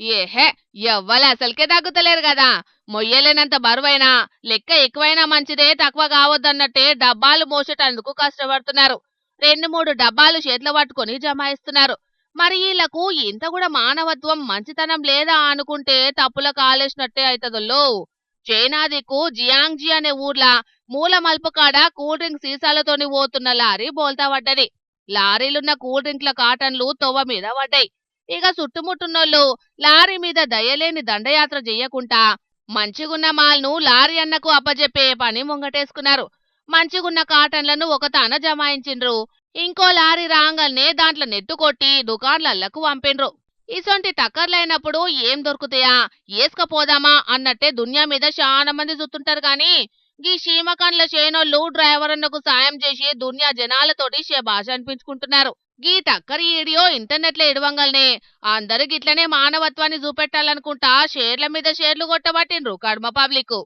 ఏహే, ఎవ్వరు అసలుకే తగ్గుతలేరు కదా. మొయ్యలేనంత బరువైనా లెక్క ఎక్కువైనా మంచిదే, తక్కువ కావద్దన్నట్టే డబ్బాలు మోసేటందుకు కష్టపడుతున్నారు. 2-3 డబ్బాలు చేతిలో పట్టుకొని జమాయిస్తున్నారు. మరి వీళ్ళకు ఇంత కూడా మానవత్వం మంచితనం లేదా అనుకుంటే తప్పుల కాలేసినట్టే అవుతుందో. చైనా దిక్కు జియాంగ్జీ అనే ఊర్ల మూల మలుపు కాడ కూల్ డ్రింక్ సీసాలతోని పోతున్న లారీ బోల్తా పడ్డది. లారీలున్న కూల్ డ్రింక్ల కాటన్లు తొవ్వ మీద పడ్డాయి. ఇక చుట్టుముట్టున్నోళ్ళు లారీ మీద దయలేని దండయాత్ర చెయ్యకుండా మంచిగున్న మాల్ను లారీ అన్నకు అప్పజెప్పే పని ముంగటేసుకున్నారు. మంచిగున్న కాటన్లను ఒకతాన జమాయించిండ్రు. ఇంకో లారీ రాంగల్నే దాంట్లో నెట్టుకొట్టి దుకాన్లళ్లకు పంపిండ్రు. ఇసొంటి టక్కర్లైనప్పుడు ఏం దొరుకుతాయా, ఏసుకపోదామా అన్నట్టే దునియా మీద చాలా మంది చూస్తుంటారు గాని గీ షీమకండ్ల చేనోళ్ళు డ్రైవర్ అన్నకు సాయం చేసి దునియా జనాలతోటి శబాష్ అనిపించుకుంటున్నారు. గీ టక్కరి వీడియో ఇంటర్నెట్ లో ఇడవంగాల్నే అందరు గిట్లనే మానవత్వాన్ని చూపెట్టాలనుకుంటా షేర్ల మీద షేర్లు కొట్టబట్టిండ్రు కడమ పబ్లిక్.